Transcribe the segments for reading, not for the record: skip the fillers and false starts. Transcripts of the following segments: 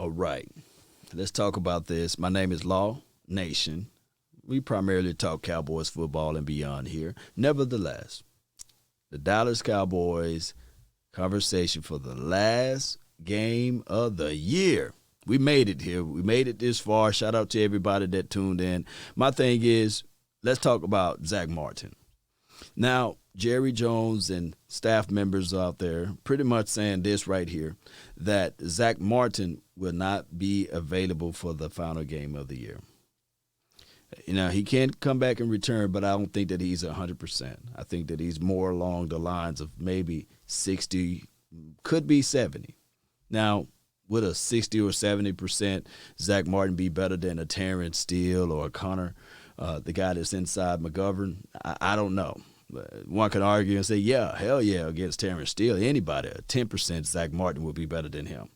All right, let's talk about this. My name is Law Nation. We primarily talk Cowboys football and beyond here. Nevertheless, the Dallas Cowboys conversation for the last game of the year. We made it here. We made it this far. Shout out to everybody that tuned in. My thing is, let's talk about Zack Martin. Now, Jerry Jones and staff members out there pretty much saying this right here, that Zack Martin will not be available for the final game of the year. You know, he can come back and return, but I don't think that he's 100%. I think that he's more along the lines of maybe 60, could be 70. Now, would a 60 or 70% Zack Martin be better than a Terrence Steele or a Connor, the guy that's inside McGovern? I don't know. One could argue and say, yeah, hell yeah, against Terrence Steele, anybody, a 10% Zack Martin would be better than him.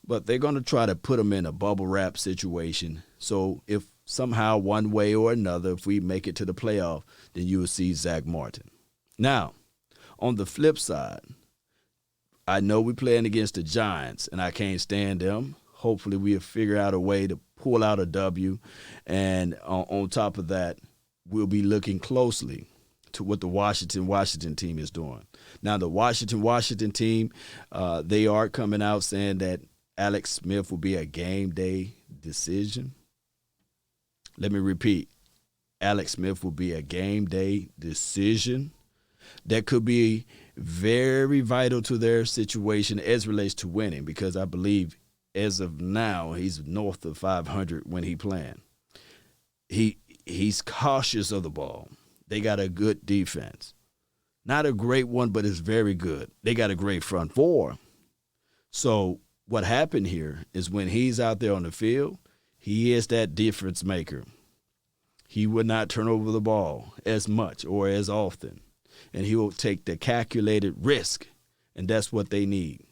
But they're going to try to put him in a bubble wrap situation. So if somehow, one way or another, if we make it to the playoff, then you will see Zack Martin. Now, on the flip side, I know we're playing against the Giants, and I can't stand them. Hopefully we'll figure out a way to pull out a W. And on top of that, we'll be looking closely to what the Washington team is doing. Now, the Washington team, they are coming out saying that Alex Smith will be a game day decision. Let me repeat. Alex Smith will be a game day decision. That could be very vital to their situation as relates to winning, because I believe as of now he's north of 500 when he playing. He's cautious of the ball. They got a good defense. Not a great one, but it's very good. They got a great front four. So what happened here is when he's out there on the field, he is that difference maker. He would not turn over the ball as much or as often. And he will take the calculated risk, and that's what they need.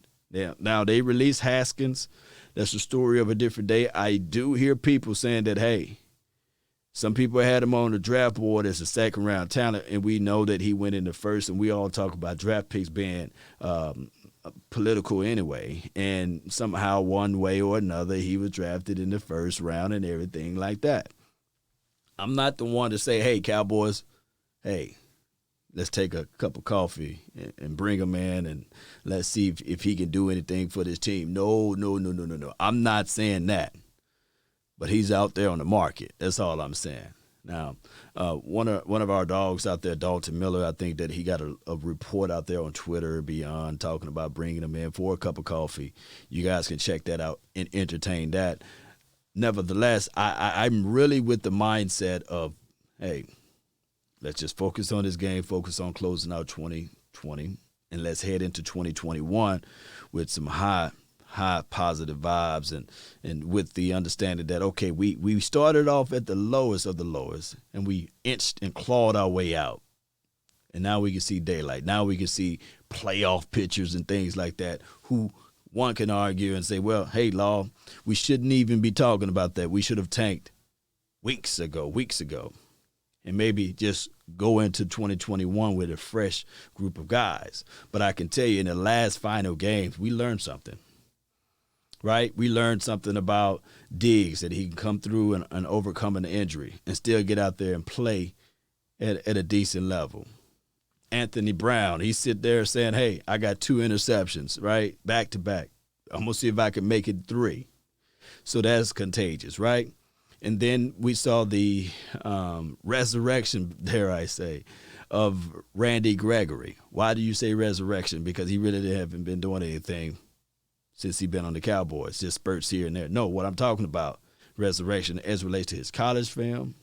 Now they release Haskins. That's the story of a different day. I do hear people saying that, hey, some people had him on the draft board as a second-round talent, and we know that he went in the first, and we all talk about draft picks being political anyway. And somehow, one way or another, he was drafted in the first round and everything like that. I'm not the one to say, hey, Cowboys, hey, let's take a cup of coffee and bring him in and let's see if he can do anything for this team. No. I'm not saying that. But he's out there on the market. That's all I'm saying. Now, one of our dogs out there, Dalton Miller, I think that he got a report out there on Twitter and beyond talking about bringing him in for a cup of coffee. You guys can check that out and entertain that. Nevertheless, I'm really with the mindset of, hey, let's just focus on this game, focus on closing out 2020, and let's head into 2021 with some high positive vibes and with the understanding that, okay, we started off at the lowest of the lowest, and we inched and clawed our way out. And now we can see daylight. Now we can see playoff pitchers and things like that, who one can argue and say, well, hey, Law, we shouldn't even be talking about that. We should have tanked weeks ago, and maybe just go into 2021 with a fresh group of guys. But I can tell you, in the last final games, we learned something, right? We learned something about Diggs, that he can come through and overcome an injury and still get out there and play at a decent level. Anthony Brown, he sit there saying, hey, I got 2 interceptions, right, back to back. I'm going to see if I can make it 3. So that's contagious, right? And then we saw the resurrection, dare I say, of Randy Gregory. Why do you say resurrection? Because he really haven't been doing anything since he's been on the Cowboys, just spurts here and there. No, what I'm talking about, resurrection, as relates to his college film,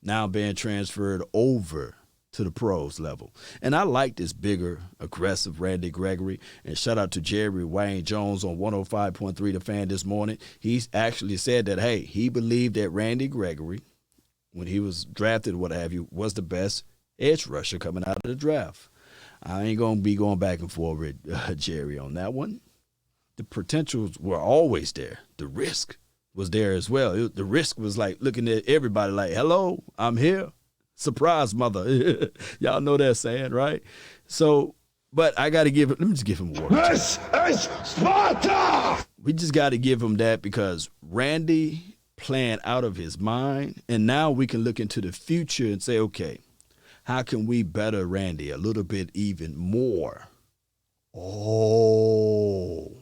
now being transferred over to the pros level. And I like this bigger, aggressive Randy Gregory. And shout out to Jerry Wayne Jones on 105.3 The Fan this morning. He's actually said that, hey, he believed that Randy Gregory, when he was drafted, what have you, was the best edge rusher coming out of the draft. I ain't going to be going back and forth with Jerry on that one. The potentials were always there. The risk was there as well. The risk was like looking at everybody like, hello, I'm here. Surprise, mother. Y'all know that saying, right? So, but I got to let me just give him a word. This is Sparta! we just got to give him that because Randy playing out of his mind, and now we can look into the future and say, okay, how can we better Randy a little bit even more? Oh,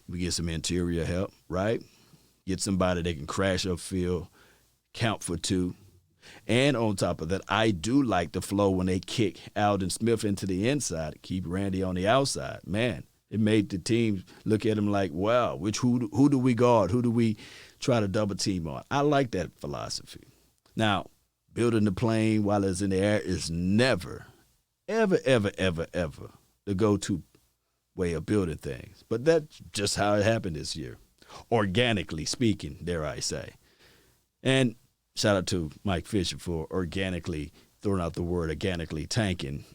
we get some interior help, right? Get somebody that can crash upfield, count for two. And on top of that, I do like the flow when they kick Aldon Smith into the inside, keep Randy on the outside. Man, it made the team look at him like, wow, who do we guard? Who do we try to double team on? I like that philosophy. Now, building the plane while it's in the air is never, ever, ever, ever, ever the go-to way of building things. But that's just how it happened this year, organically speaking, dare I say. And shout out to Mike Fisher for organically throwing out the word organically tanking,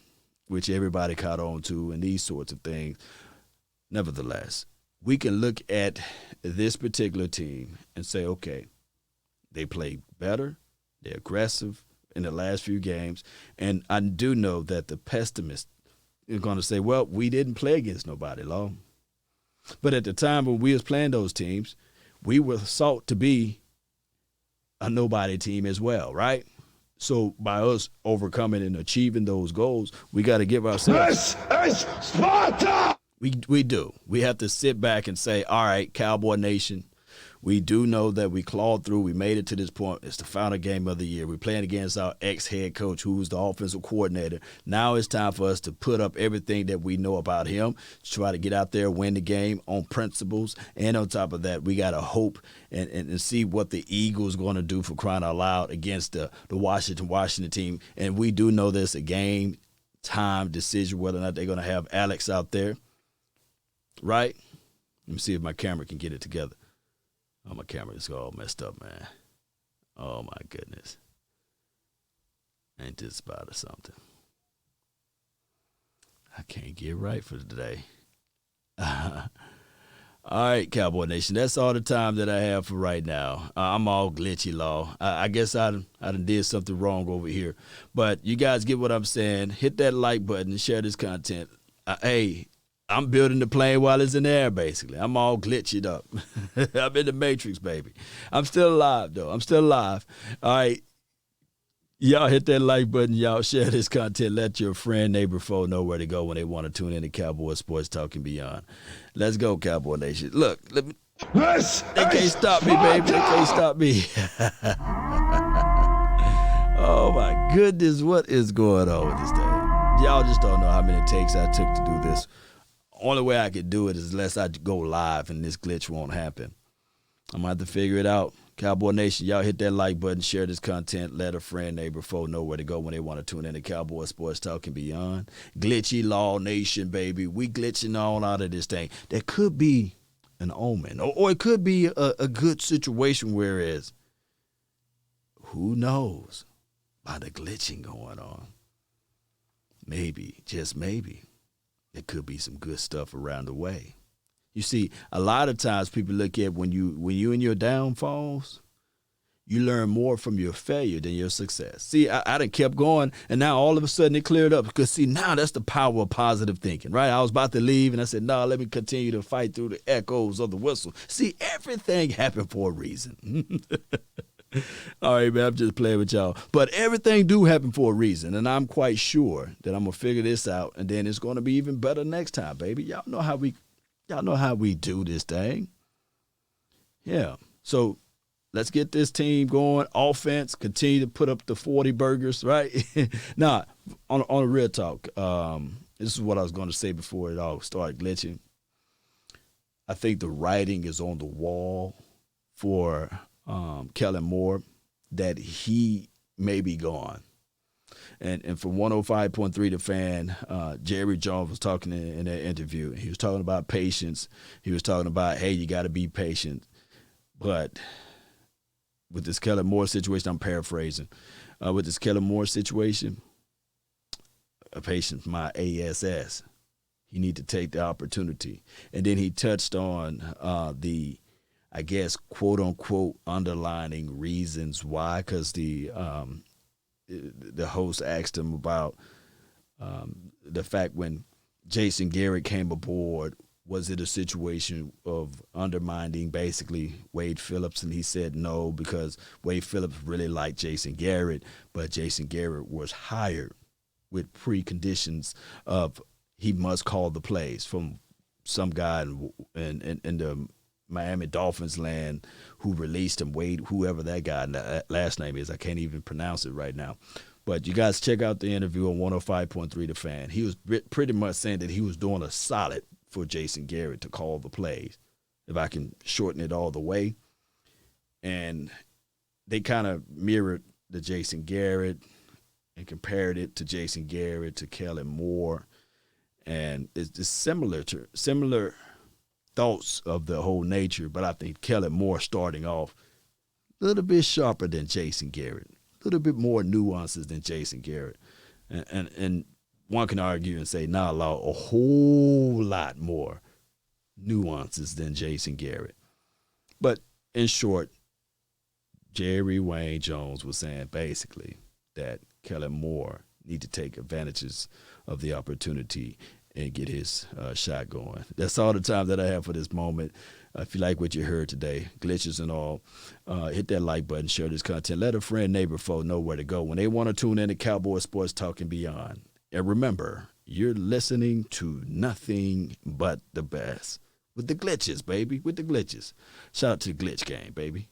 which everybody caught on to and these sorts of things. Nevertheless, we can look at this particular team and say, okay, they played better, they're aggressive in the last few games, and I do know that the pessimist is going to say, well, we didn't play against nobody, Law. But at the time when we was playing those teams, we were sought to be a nobody team as well, right? So by us overcoming and achieving those goals, we got to give ourselves. This is Sparta! We do. We have to sit back and say, all right, Cowboy Nation, we do know that we clawed through. We made it to this point. It's the final game of the year. We're playing against our ex-head coach, who's the offensive coordinator. Now it's time for us to put up everything that we know about him, to try to get out there, win the game on principles. And on top of that, we got to hope and see what the Eagles going to do for crying out loud against the Washington team. And we do know there's a game time decision whether or not they're going to have Alex out there. Right? Let me see if my camera can get it together. Oh, my camera is all messed up, man. Oh, my goodness. Ain't this about or something? I can't get right for today. All right, Cowboy Nation. That's all the time that I have for right now. I'm all glitchy, Law. I guess I done did something wrong over here. But you guys get what I'm saying. Hit that like button and share this content. Hey, I'm building the plane while it's in the air, basically. I'm all glitched up. I'm in the Matrix, baby. I'm still alive, though. I'm still alive. All right. Y'all hit that like button. Y'all share this content. Let your friend, neighbor, foe know where to go when they want to tune in to Cowboy Sports Talk and Beyond. Let's go, Cowboy Nation. Look, they can't stop me, baby. They can't stop me. Oh, my goodness. What is going on with this thing? Y'all just don't know how many takes I took to do this. Only way I could do it is unless I go live and this glitch won't happen. I'm going to have to figure it out. Cowboy Nation, y'all hit that like button, share this content, let a friend, neighbor, foe know where to go when they want to tune in to Cowboy Sports Talk and Beyond. Glitchy Law Nation, baby. We glitching all out of this thing. That could be an omen, or it could be a good situation, whereas who knows by the glitching going on. Maybe, just maybe, there could be some good stuff around the way. You see, a lot of times people look at when you in your downfalls, you learn more from your failure than your success. See, I done kept going, and now all of a sudden it cleared up. Because, see, now that's the power of positive thinking, right? I was about to leave, and I said, no, let me continue to fight through the echoes of the whistle. See, everything happened for a reason. All right, man, I'm just playing with y'all. But everything do happen for a reason, and I'm quite sure that I'm going to figure this out, and then it's going to be even better next time, baby. Y'all know how we do this thing. Yeah. So let's get this team going. Offense, continue to put up the 40 burgers, right? Now, on a real talk, this is what I was going to say before it all started glitching. I think the writing is on the wall for Kellen Moore that he may be gone. And from 105.3 The Fan, Jerry Jones was talking in that interview. He was talking about patience. He was talking about, hey, you got to be patient. But with this Kellen Moore situation, I'm paraphrasing. With this Kellen Moore situation, a patient, my ASS. You need to take the opportunity. And then he touched on the, I guess, quote unquote, underlining reasons why, because the host asked him about the fact when Jason Garrett came aboard, Was it a situation of undermining basically Wade Phillips? And he said no, because Wade Phillips really liked Jason Garrett, but Jason Garrett was hired with preconditions of he must call the plays from some guy in the Miami Dolphins land who released him, Wade, whoever that guy last name is. I can't even pronounce it right now. But you guys check out the interview on 105.3 The Fan. He was pretty much saying that he was doing a solid for Jason Garrett to call the plays, if I can shorten it all the way. And they kind of mirrored the Jason Garrett and compared it to Jason Garrett, to Kellen Moore. And it's similar thoughts of the whole nature, but I think Kellen Moore starting off a little bit sharper than Jason Garrett, a little bit more nuances than Jason Garrett. And one can argue and say, nah, Law, a whole lot more nuances than Jason Garrett. But in short, Jerry Wayne Jones was saying basically that Kellen Moore need to take advantages of the opportunity and get his shot going. That's all the time that I have for this moment. If you like what you heard today, glitches and all, hit that like button, share this content. Let a friend, neighbor, foe know where to go when they want to tune in to Cowboy Sports Talk and beyond. And remember, you're listening to nothing but the best. With the glitches, baby, with the glitches. Shout out to the Glitch Gang, baby.